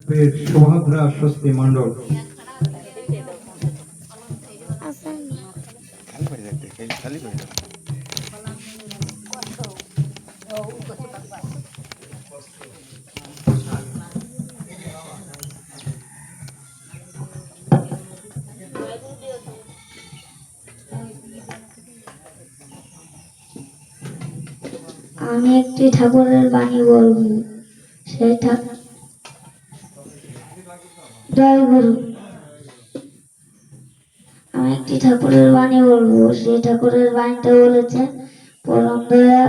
সুভদ্রা স্বস্তি মণ্ডল। আমি একটি ঠাকুরের বাণী বলবো, সেই জয় গুরু। আমি একটি ঠাকুরের বাণী বলবো, সেই ঠাকুরের বাণীটা বলেছেন পরম দয়া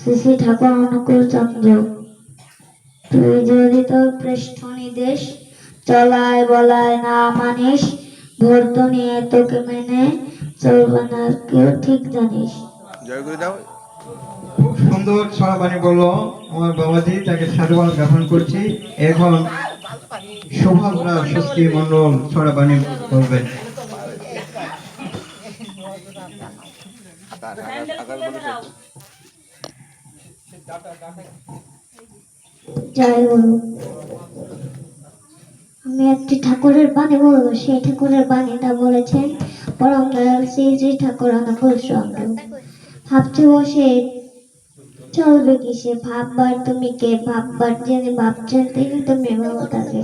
শ্রী শ্রী ঠাকুর অনুকূল চন্দ্র। তুই যদি তোর পৃষ্ঠ নিদেশ চলায় বলায় না মানিস, ভর্ত নিয়ে তোকে মেনে চলবে না কেউ, ঠিক জানিস। জয় গুরু দাও। খুব সুন্দর ছড়াবাণী বললো আমার বাবাজি, তাকে সাধুবাদ জ্ঞাপন করছি। এখন সুভদ্রা স্বস্তি মণ্ডল ছড়াবাণী বলবেন। জয় গুরু। আমি একটি ঠাকুরের বাণী বলবো, সেই ঠাকুরের বাণীটা বলেছেন পরম দয়াল শ্রী শ্রী ঠাকুর অনুকূল চন্দ্র। ভাবতে বসে চলবে কিসে, ভাববার তুমি কে, ভাববার যিনি ভাবছেন তিনি তুমি ভাবো তাকে।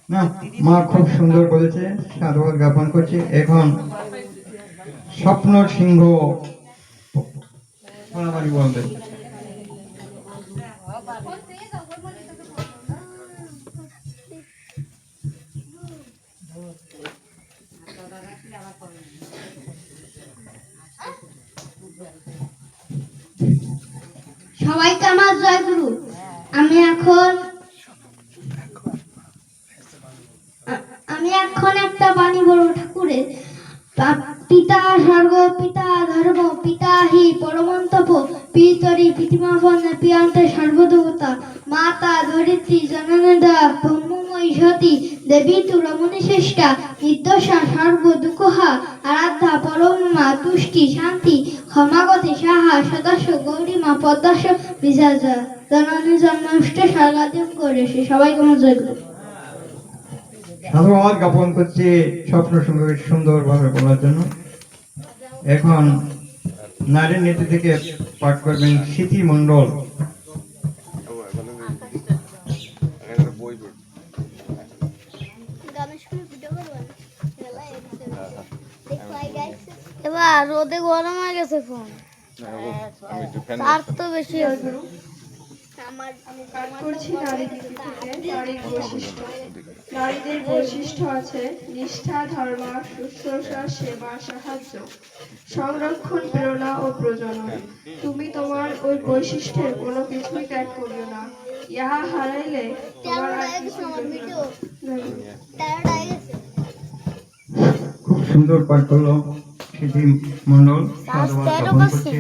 না, মা খুব সুন্দর বলেছে, সাধুবাদ জ্ঞাপন করছি। এখন স্বপ্ন সিংহ ছড়াবাণী বলবেন। সবাইকে আমার জয় গুরু। আমি এখন একটা বাণী বলবো ঠাকুরের। পিতা স্বর্গ পিতা ধর্ম পিতা হি পরমন্তপ পিতরি পিতিমাভন পিয়ান্তে সর্বদেবতা মাতা ধরিত্রী জননদা ব্রহ্মময়ী সতী দেবী তু রমণী শ্রেষ্ঠা নির্দোষা সর্ব দুঃখহা আরাধ্যা পরমা তুষ্টি শান্তি ক্ষমাগতি সাহা সদাস্য গৌরীমা পদ্মাস্য বিজাজা জননী জন্মাষ্ট স্বর্গাদিম করে সে সবাইকে মজা করো। সাধুবাদ জ্ঞাপন করছি স্বপ্ন সঙ্গে সুন্দরভাবে বলার জন্য। এখন নারীর নীতি থেকে পাঠ করবেন স্মৃতি মণ্ডল। এবার রোদে গরম হয়ে গেছে ফোন, তার তো বেশি করছি নারী নীতি থেকে নারীর বৈশিষ্ট্য। নারীদের বৈশিষ্ট্য আছে নিষ্ঠা, ধর্ম, শুশ্রূষা, সেবা, সাহায্য, সংরক্ষণ, প্রেরণা ও প্রজনন। তুমি তোমার ওই বৈশিষ্ট্যের কোনো কিছুই ত্যাগ করিও না, ইহা হারাইলে তোমার আর কিছুই রইবে না। খুব সুন্দর পাঠ করলো স্মৃতি মণ্ডল, সাধুবাদ জ্ঞাপন করছি।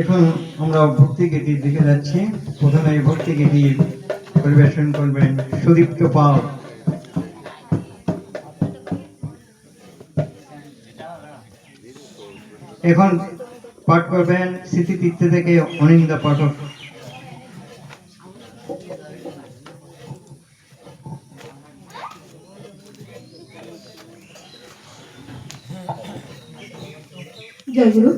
এখন আমরা ভক্তি গীতির দিকে যাচ্ছি। প্রথমে ভক্তি গীতি পরিবেশন করবেন সুদীপ্ত পাল। এখন পাঠ করবেন স্মৃতিতীর্থ থেকে অনিন্দা পাঠক। জয় গুরু।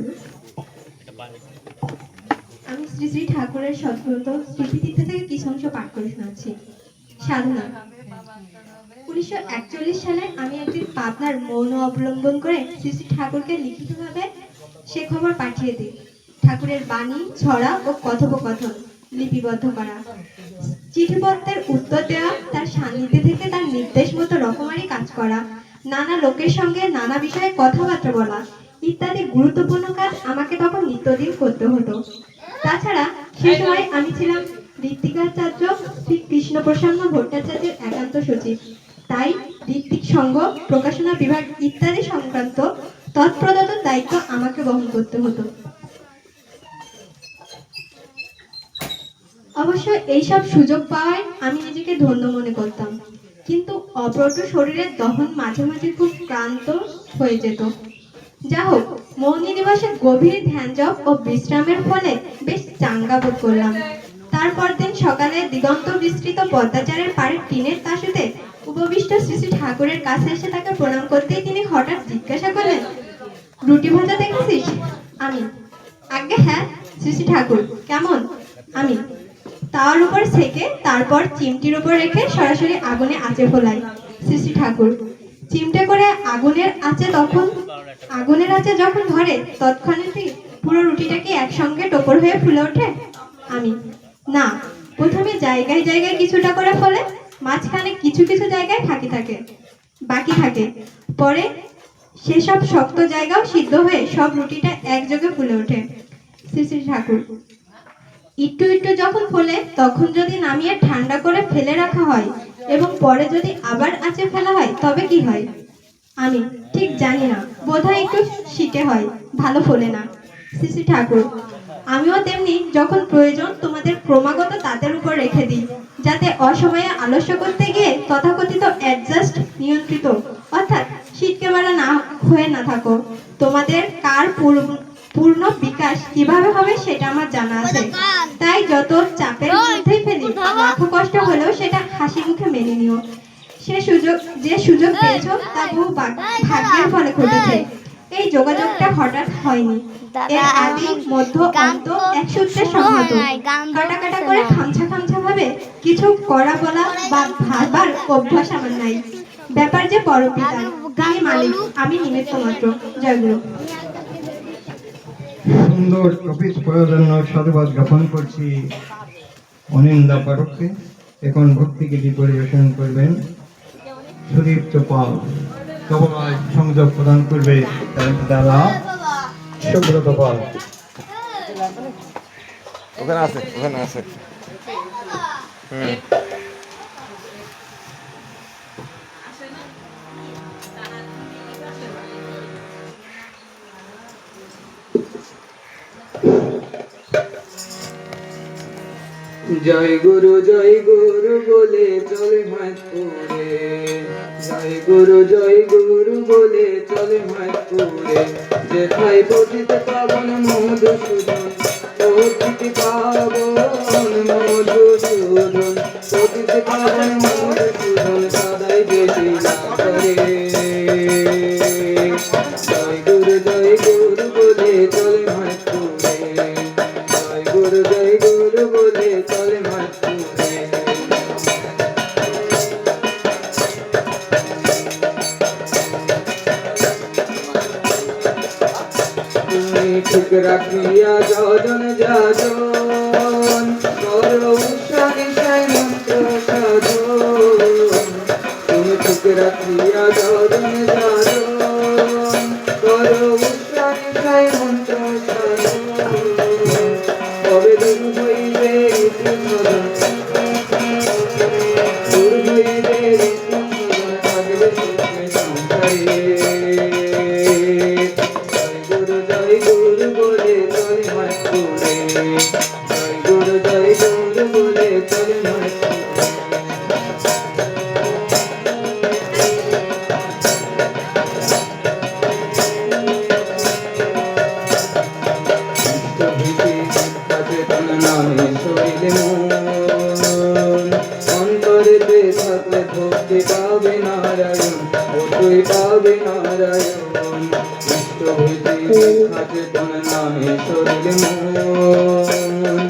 আমি শ্রী শ্রী ঠাকুরের সদ্গ্রন্থ স্মৃতিতীর্থ থেকে কিছু অংশ পাঠ করে শোনাচ্ছি। সাধনা। 1941 সালে আমি একদিন পাবনার মৌন অবলম্বন করে শ্রী শ্রী ঠাকুরকে লিখিতভাবে সে খবর পাঠিয়ে দিই। ঠাকুরের বাণী, ছড়া ও কথোপকথন লিপিবদ্ধ করা, চিঠিপত্রের উত্তর দেওয়া, তার সান্নিধ্যে থেকে তার নির্দেশ মতো রকমারি কাজ করা, নানা লোকের সঙ্গে নানা বিষয়ে কথাবার্তা বলা ইত্যাদি গুরুত্বপূর্ণ কাজ আমাকে তখন নিত্যদিন করতে হতো। তাছাড়া সেই সময় আমি ছিলাম ঋত্বিকাচার্য শ্রী কৃষ্ণপ্রসন্ন ভট্টাচার্যের একান্ত সচিব। তাই ঋত্বিক সংঘ, প্রকাশনা বিভাগ ইত্যাদি সংক্রান্ত তৎপ্রদত্ত দায়িত্ব আমাকে বহন করতে হতো। অবশ্য এইসব সুযোগ পাওয়ায় আমি নিজেকে ধন্য মনে করতাম, কিন্তু অপরট শরীরের দহন মাঝে মাঝে খুব ক্লান্ত হয়ে যেত। যা হোক, মৌনী দিবসে গভীর ধ্যান জপ ও বিশ্রামের ফলে বেশ চাঙ্গা বোধ করলাম। তারপর দিন সকালে দিগন্ত বিস্তৃত পদ্মাচারের পাড়ের টিনের তাসুতে উপবিষ্ট শ্রী শ্রী ঠাকুরের কাছে এসে তাকে প্রণাম করতেই তিনি হঠাৎ জিজ্ঞাসা করলেন, রুটি ভাজা দেখেছিস? আমি, আজ্ঞে হ্যাঁ। শ্রী শ্রী ঠাকুর, কেমন? আমি, তাওয়ার উপর সেকে তারপর চিমটির উপর রেখে সরাসরি আগুনে আঁচে ফোলাই। শ্রী শ্রী ঠাকুর, চিমটে করে আগুনের আঁচে যখন ধরে তৎক্ষণাৎই পুরো রুটিটা কি একসঙ্গে টোপর হয়ে ফুলে ওঠে? আমি, না, প্রথমে জায়গায় জায়গায় কিছুটা করে ফলে, মাঝখানে কিছু কিছু জায়গায় বাকি থাকে, পরে সেসব শক্ত জায়গাও সিদ্ধ হয়ে সব রুটিটা একযোগে ফুলে ওঠে। শ্রী শ্রী ঠাকুর, একটু একটু যখন ফোলে তখন যদি নামিয়ে ঠান্ডা করে ফেলে রাখা হয় এবং পরে যদি আবার আঁচে ফেলা হয় তবে কি হয়? আমি, ঠিক জানি না, বোধহয় একটু শীতে হয়, ভালো ফোলে না। শ্রী শ্রী ঠাকুর, আমিও তেমনি যখন প্রয়োজন তোমাদের ক্রমাগত তাদের উপর রেখে দিই, যাতে অসময়ে আলস্য করতে গিয়ে তথাকথিত অ্যাডজাস্ট নিয়ন্ত্রিত অর্থাৎ শীতকে বেলা না হয়ে না থাকো। তোমাদের কার পূর্ণ বিকাশ কিভাবে হবে সেটা আমার জানা আছে, তাই যত চাপের মধ্যেই ফেলি লাখো কষ্ট হলেও সেটা হাসি মুখে মেনে নিও। যে সুযোগ পেয়েছো তা বহু ভাগ্যের ফলে ঘটেছে। এই যোগাযোগটা হঠাৎ হয়নি, এর আদি মধ্য অন্ত এক সূত্রে সংহত। কাটা কাটা করে খামছা খামছা ভাবে কিছু করা বলা বা ভাবার অভ্যাস আমার নাই। ব্যাপার যে পরপিতার, তিনি মালিক, আমি নিমিত্ত মাত্র। জয়গুরু। সুন্দর টপিক পড়ার জন্য সাধুবাদ জ্ঞাপন করছি অনিন্দা পাঠককে। এখন ভক্তি গীতি পরিবেশন করবেন সুদীপ্ত পাল। তবলায় সংযোগ প্রদান করবে দাদা সুব্রত পাল। ওখানে আছে জয় গুরু বলে চলে মাতপুরে, জয় গুরু বলে চলে মাতপুরে, যেথায় পতিত পাবন মধুসূদন, পতিত পাবন মধুসূদন, পতিত পাবন মধুসূদন সদাই বেশি না করে। জয় গুরু বলে চলে মাতপুরে, জয় গুরু বলে চলে মাতপুরে। তুমি ঠিক রাখিয়া যজন করো উৎসাহ মন্ত্র সাধন, তুমি ঠিক রাখিয়া যজন করো উৎসাহ মন্ত্র সাধন, তবে দূর হইবে থাকবে সংসারে। জয় গুরু বলে চলে মাতপুরে, জয় গুরু বলে চলে মাতপুরে। নামে শরীরে মন, অন্তরেতে থাকলে ভক্তি পাবে নারায়ণ, অতই পাবে নারায়ণ। ইষ্ট হইতে সচেতন নামে শরীরে মন,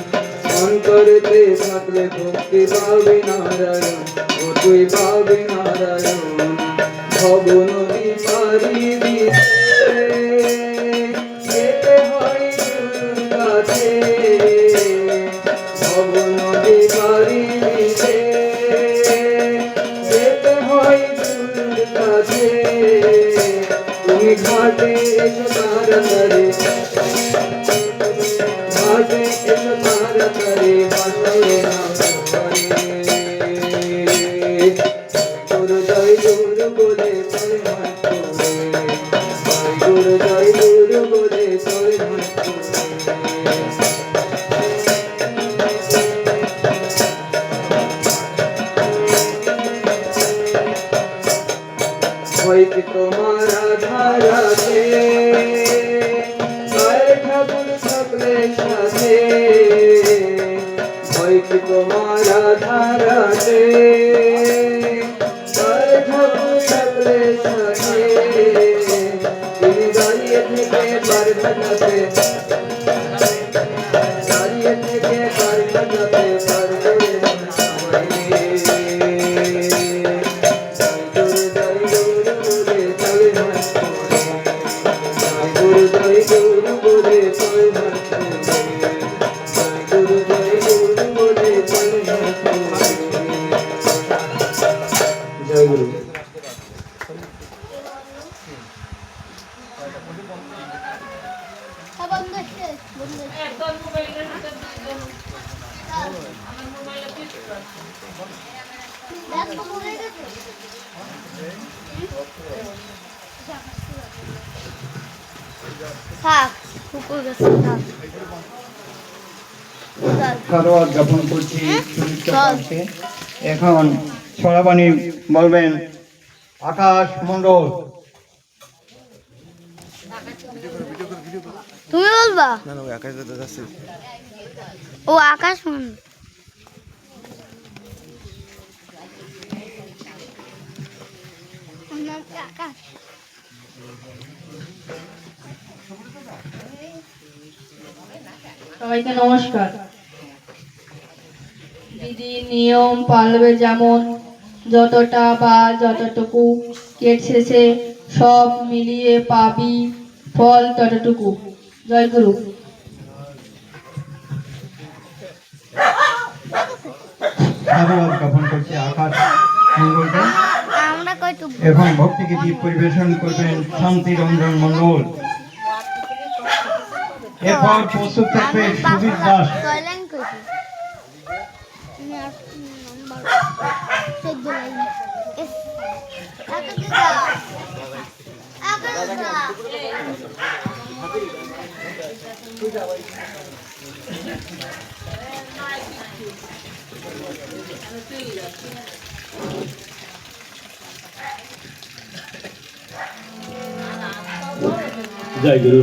অন্তরেতে থাকলে ভক্তি পাবে নারায়ণ, অতই পাবে নারায়ণ। ভব নদী পারি দিতে যেতে হয় গুরুর কাছে, ভব নদী পারি দিতে যেতে হয় গুরুর কাছে। তুমি ঘাটে এসো তাড়াতাড়ি, ঘাটে এসো करे बांधे ना करे गुरु जय गुरु बोले चले मत गुरु जय गुरु बोले चले मत হয় কি তোমার ধারাতে হয় ঠাকুর থাকলে সাথে হয় কি তোমার ধারাতে হয় ঠাকুর থাকলে সাথে তিনি দাঁড়িয়ে থেকে পার ভাটাতে দাঁড়িয়ে থেকে পার ভাটাতে পার করে গুরু জয় গুরু বলে চলে গুরু জয় গুরু বলে চলে জয় গুরু থাক কুকুর গেছে থাক সাধুবাদ জ্ঞাপন করছি সুদীপ্ত পালকে। এখন ছড়াবাণী বলবেন আকাশ মণ্ডল। তুমি বলবা? না না ওই আকাশ দাদা যাচ্ছে। ও আকাশ মন্ডল। আকাশ সবাইকে নমস্কার। বিধি নিয়ম পালবে যেমন, যতটা বা যতটুকু কেট শেষে সব মিলিয়ে পাবি ফল ততটুকু। জয় গুরু। সাধুবাদ জ্ঞাপন করছি আকাশ মণ্ডলকে। আমরা কয়টু এখন ভক্তি গীতি পরিবেশন করবেন শান্তি রঞ্জন মণ্ডল। এরপর প্রস্তুত থাকবে সুজিত দাস। টয়লেট কইছি আমি আর নাম্বার 14 লাইন এস জয় গুরু।